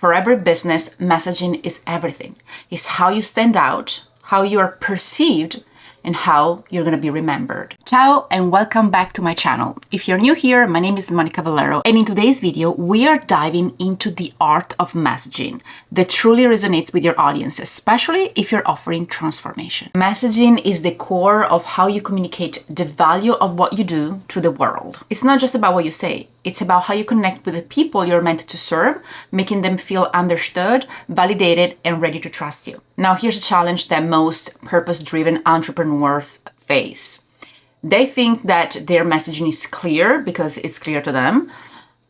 For every business, messaging is everything. It's how you stand out, how you are perceived, and how you're going to be remembered. Ciao and welcome back to my channel. If you're new here, my name is Monica Valero, and in today's video, we are diving into the art of messaging that truly resonates with your audience, especially if you're offering transformation. Messaging is the core of how you communicate the value of what you do to the world. It's not just about what you say. It's about how you connect with the people you're meant to serve, making them feel understood, validated, and ready to trust you. Now, here's a challenge that most purpose-driven entrepreneurs face. They think that their messaging is clear because it's clear to them,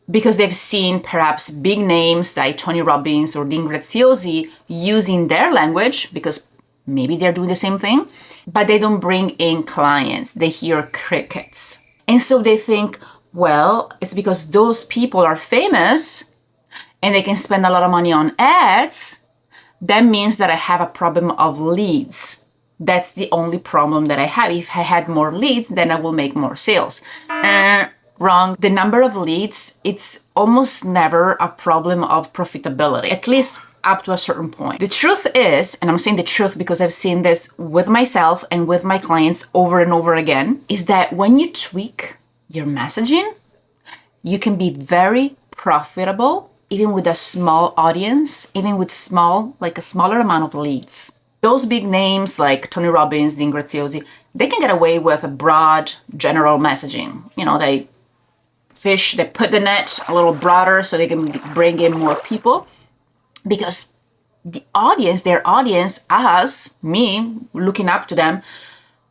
because they've seen perhaps big names like Tony Robbins or Dean Graziosi using their language because maybe they're doing the same thing, but they don't bring in clients. They hear crickets. And so they think, well, it's because those people are famous and they can spend a lot of money on ads. That means that I have a problem of leads. That's the only problem that I have. If I had more leads, then I will make more sales. Wrong. The number of leads, it's almost never a problem of profitability, at least up to a certain point. The truth is, and I'm saying the truth because I've seen this with myself and with my clients over and over again, is that when you tweak your messaging, you can be very profitable, even with a small audience, even with a smaller amount of leads. Those big names like Tony Robbins, Dean Graziosi, they can get away with a broad, general messaging. You know, they put the net a little broader so they can bring in more people because their audience, us, me, looking up to them,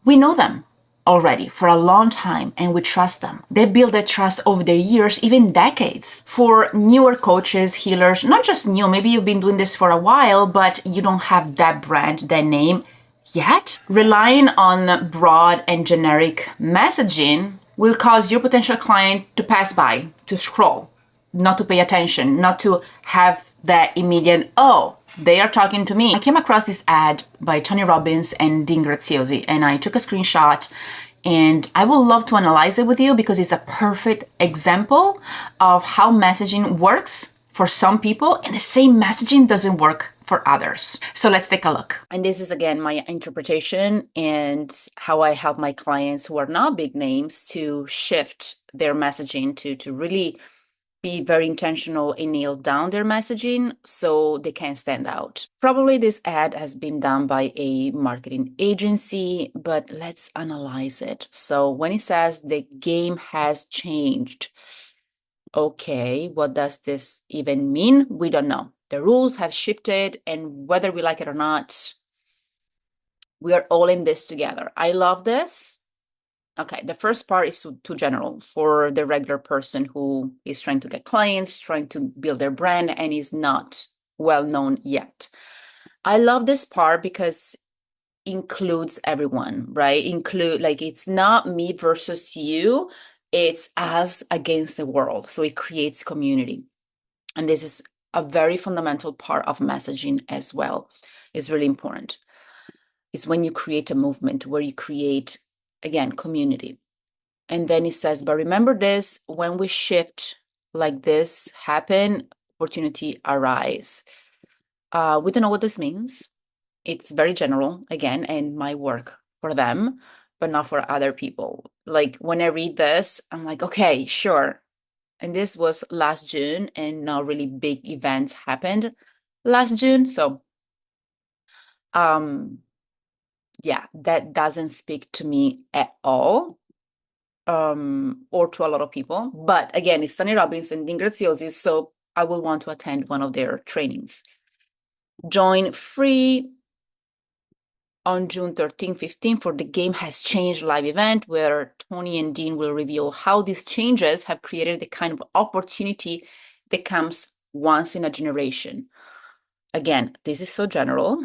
we know them already for a long time and we trust them. They build that trust over the years, even decades. For newer coaches, healers, not just new, maybe you've been doing this for a while, but you don't have that brand, that name yet. Relying on broad and generic messaging will cause your potential client to pass by, to scroll, not to pay attention, not to have that immediate, oh, they are talking to me. I came across this ad by Tony Robbins and Dean Graziosi, and I took a screenshot, and I would love to analyze it with you because it's a perfect example of how messaging works for some people, and the same messaging doesn't work for others. So let's take a look. And this is, again, my interpretation and how I help my clients who are not big names to shift their messaging to really be very intentional and nail down their messaging so they can stand out. Probably this ad has been done by a marketing agency, but let's analyze it. So when it says the game has changed, okay, what does this even mean? We don't know. The rules have shifted, and whether we like it or not, we are all in this together. I love this. Okay, the first part is too general for the regular person who is trying to get clients, trying to build their brand, and is not well known yet. I love this part because it includes everyone, right? It's not me versus you, it's us against the world. So it creates community. And this is a very fundamental part of messaging as well. It's really important. It's when you create a movement where you create, again, community. And then it says, but remember this, when we shift like this happen, opportunity arise. We don't know what this means. It's very general, again, and might work for them, but not for other people. Like when I read this, I'm like, okay, sure. And this was last June, and now really big events happened last June. So, yeah, that doesn't speak to me at all, or to a lot of people. But again, it's Tony Robbins and Dean Graziosi, so I will want to attend one of their trainings. Join free on June 13, 15 for the Game Has Changed live event, where Tony and Dean will reveal how these changes have created the kind of opportunity that comes once in a generation. Again, this is so general.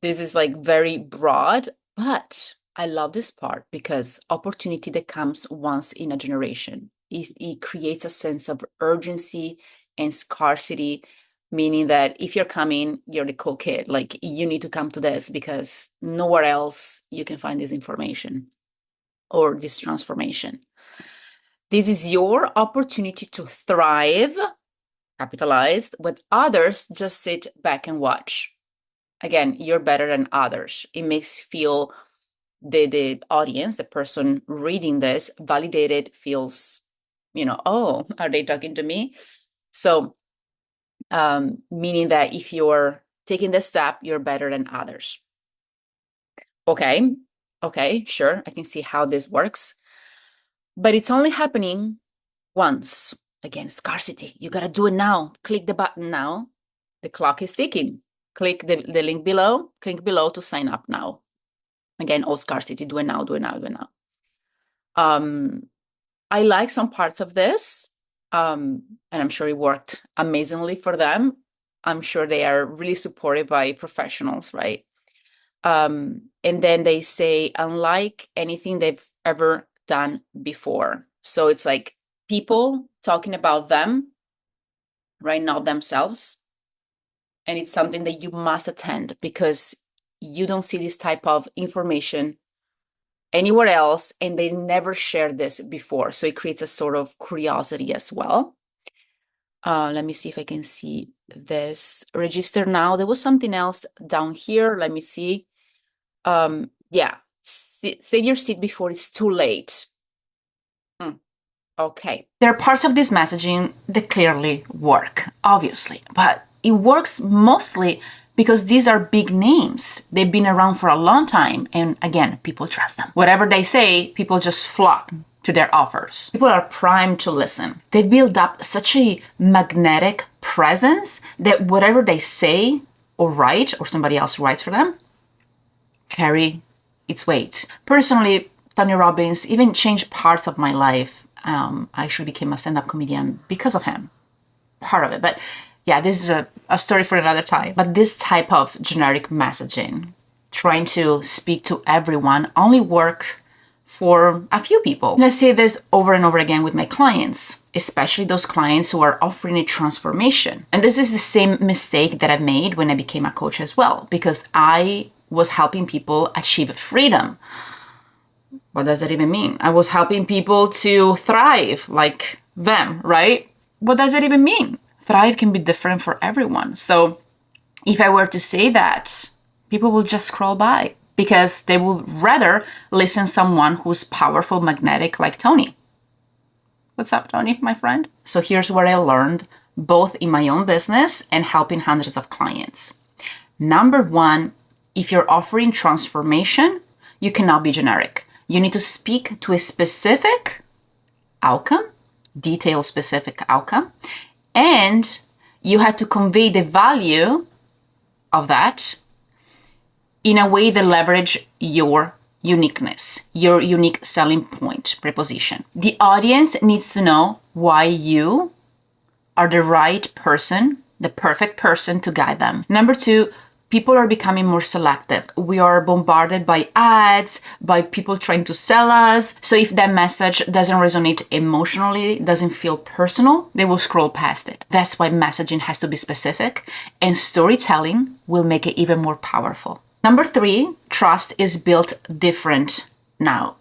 This is like very broad, but I love this part because opportunity that comes once in a generation. It creates a sense of urgency and scarcity, meaning that if you're coming, you're the cool kid. Like, you need to come to this because nowhere else you can find this information or this transformation. This is your opportunity to thrive capitalized, with others just sit back and watch. Again, you're better than others. It makes feel the audience, the person reading this, validated, feels, oh, are they talking to me? So, meaning that if you're taking this step, you're better than others. Okay, sure, I can see how this works, but it's only happening once. Again, scarcity. You got to do it now. Click the button now. The clock is ticking. Click the link below. Click below to sign up now. Again, all scarcity. Do it now, do it now, do it now. I like some parts of this, and I'm sure it worked amazingly for them. I'm sure they are really supported by professionals, right? And then they say, unlike anything they've ever done before. So it's like people talking about them, right? Not themselves. And it's something that you must attend because you don't see this type of information anywhere else, and they never shared this before. So it creates a sort of curiosity as well. Let me see if I can see this. Register now. There was something else down here. Let me see. Yeah, save your seat before it's too late. Okay. There are parts of this messaging that clearly work, obviously, but it works mostly because these are big names. They've been around for a long time, and again, people trust them. Whatever they say, people just flock to their offers. People are primed to listen. They build up such a magnetic presence that whatever they say or write, or somebody else writes for them, carry its weight. Personally, Tony Robbins even changed parts of my life. I actually became a stand-up comedian because of him, part of it. But yeah, this is a story for another time. But this type of generic messaging, trying to speak to everyone, only works for a few people. And I say this over and over again with my clients, especially those clients who are offering a transformation. And this is the same mistake that I made when I became a coach as well, because I was helping people achieve freedom. What does that even mean? I was helping people to thrive like them, right? What does that even mean? Thrive can be different for everyone. So if I were to say that, people will just scroll by because they would rather listen to someone who's powerful, magnetic like Tony. What's up, Tony, my friend? So here's what I learned, both in my own business and helping hundreds of clients. Number one, if you're offering transformation, you cannot be generic. You need to speak to a specific outcome, detail specific outcome, and you have to convey the value of that in a way that leverage your uniqueness, your unique selling point, proposition. The audience needs to know why you are the right person, the perfect person to guide them. Number two, people are becoming more selective. We are bombarded by ads, by people trying to sell us. So if that message doesn't resonate emotionally, doesn't feel personal, they will scroll past it. That's why messaging has to be specific, and storytelling will make it even more powerful. Number three, trust is built different now.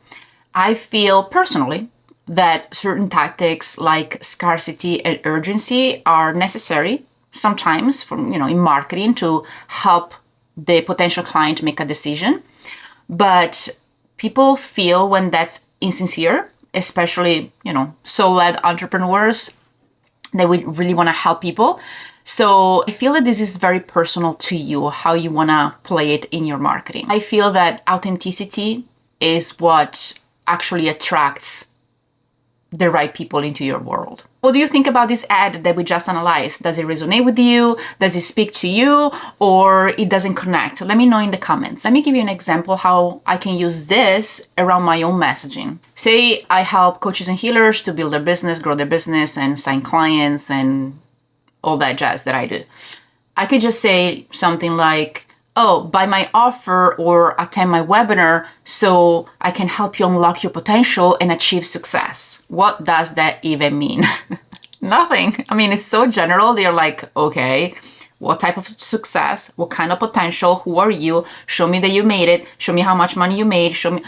I feel personally that certain tactics like scarcity and urgency are necessary sometimes in marketing to help the potential client make a decision. But people feel when that's insincere, especially, soul-led entrepreneurs, that we really want to help people. So I feel that this is very personal to you, how you want to play it in your marketing. I feel that authenticity is what actually attracts the right people into your world. What do you think about this ad that we just analyzed? Does it resonate with you? Does it speak to you? Or it doesn't connect? Let me know in the comments. Let me give you an example how I can use this around my own messaging. Say I help coaches and healers to build their business, grow their business, and sign clients and all that jazz that I do. I could just say something like, oh, buy my offer or attend my webinar so I can help you unlock your potential and achieve success. What does that even mean? Nothing. I mean, it's so general. They're like, okay, what type of success? What kind of potential? Who are you? Show me that you made it. Show me how much money you made. Show me,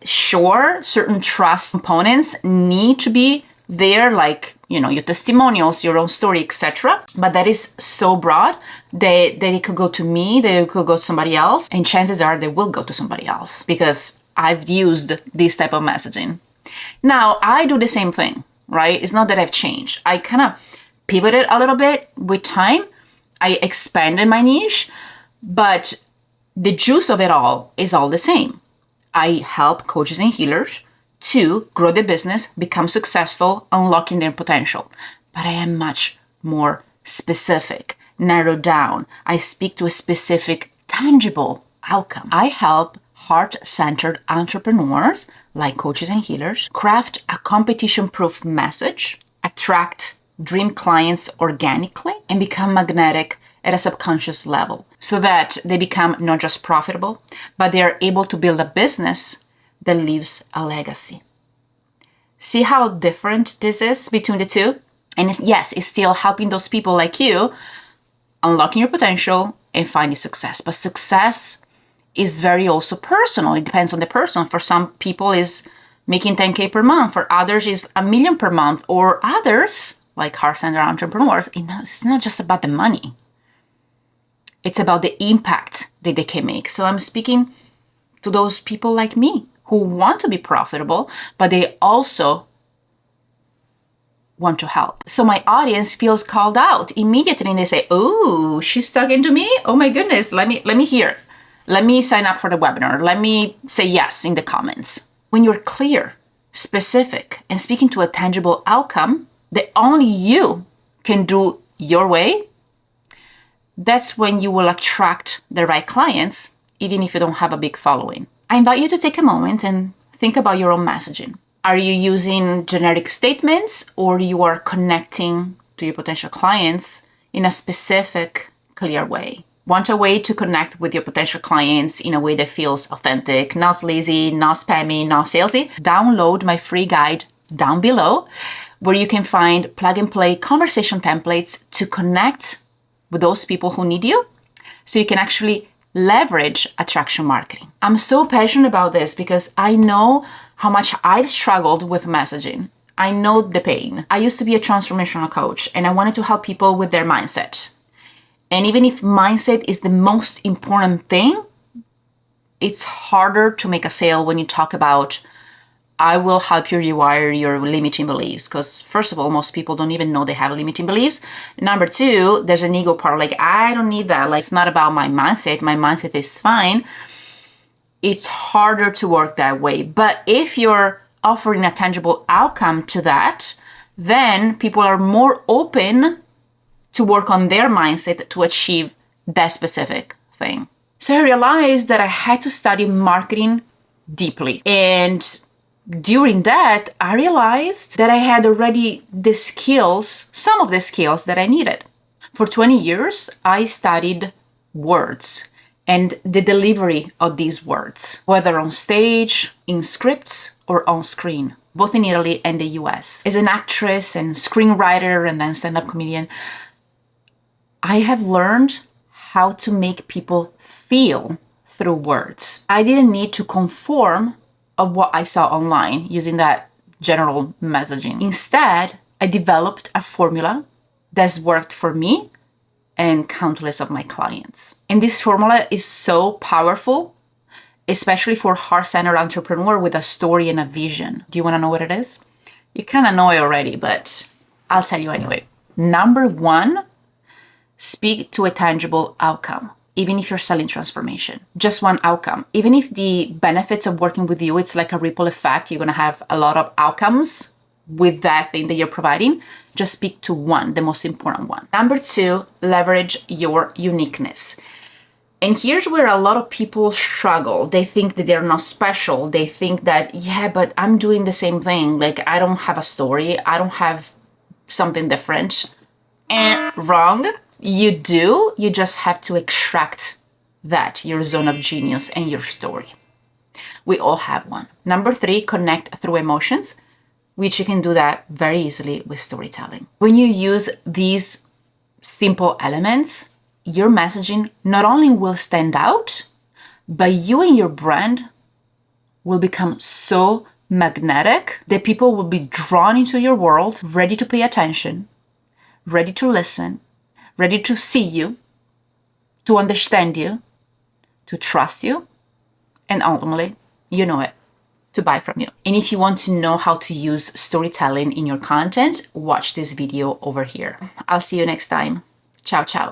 sure, certain trust components need to be there, like, your testimonials, your own story, etc. But that is so broad that they could go to me, they could go to somebody else, and chances are they will go to somebody else because I've used this type of messaging. Now, I do the same thing, right? It's not that I've changed. I kind of pivoted a little bit with time. I expanded my niche, but the juice of it all is all the same. I help coaches and healers to grow their business, become successful, unlocking their potential. But I am much more specific, narrowed down. I speak to a specific, tangible outcome. I help heart-centered entrepreneurs, like coaches and healers, craft a competition-proof message, attract dream clients organically, and become magnetic at a subconscious level so that they become not just profitable, but they are able to build a business that leaves a legacy. See how different this is between the two? And it's still helping those people like you unlocking your potential and finding success. But success is very also personal. It depends on the person. For some people is making 10K per month. For others is $1 million per month. Or others, like heart-centered entrepreneurs, it's not just about the money. It's about the impact that they can make. So I'm speaking to those people like me who want to be profitable, but they also want to help. So my audience feels called out immediately and they say, oh, she's talking to me? Oh my goodness, let me hear. Let me sign up for the webinar. Let me say yes in the comments. When you're clear, specific, and speaking to a tangible outcome that only you can do your way, that's when you will attract the right clients, even if you don't have a big following. I invite you to take a moment and think about your own messaging. Are you using generic statements or you are connecting to your potential clients in a specific, clear way? Want a way to connect with your potential clients in a way that feels authentic, not sleazy, not spammy, not salesy? Download my free guide down below where you can find plug and play conversation templates to connect with those people who need you so you can actually leverage attraction marketing. I'm so passionate about this because I know how much I've struggled with messaging. I know the pain. I used to be a transformational coach and I wanted to help people with their mindset. And even if mindset is the most important thing, it's harder to make a sale when you talk about I will help you rewire your limiting beliefs. Because first of all, most people don't even know they have limiting beliefs. Number two, there's an ego part. Like, I don't need that. Like, it's not about my mindset. My mindset is fine. It's harder to work that way. But if you're offering a tangible outcome to that, then people are more open to work on their mindset to achieve that specific thing. So I realized that I had to study marketing deeply. And during that, I realized that I had already the skills, some of the skills that I needed. For 20 years, I studied words and the delivery of these words, whether on stage, in scripts, or on screen, both in Italy and the US. As an actress and screenwriter and then stand-up comedian, I have learned how to make people feel through words. I didn't need to conform of what I saw online using that general messaging. Instead, I developed a formula that's worked for me and countless of my clients. And this formula is so powerful, especially for heart-centered entrepreneur with a story and a vision. Do you want to know what it is? You kind of know it already, but I'll tell you anyway. Number one, speak to a tangible outcome. Even if you're selling transformation, just one outcome. Even if the benefits of working with you, it's like a ripple effect. You're going to have a lot of outcomes with that thing that you're providing. Just speak to one, the most important one. Number two, leverage your uniqueness. And here's where a lot of people struggle. They think that they're not special. They think that, yeah, but I'm doing the same thing. Like, I don't have a story. I don't have something different. And wrong. You do, you just have to extract that, your zone of genius and your story. We all have one. Number three, connect through emotions, which you can do that very easily with storytelling. When you use these simple elements, your messaging not only will stand out, but you and your brand will become so magnetic, that people will be drawn into your world, ready to pay attention, ready to listen, ready to see you, to understand you, to trust you, and ultimately, you know it, to buy from you. And if you want to know how to use storytelling in your content, watch this video over here. I'll see you next time. Ciao, ciao.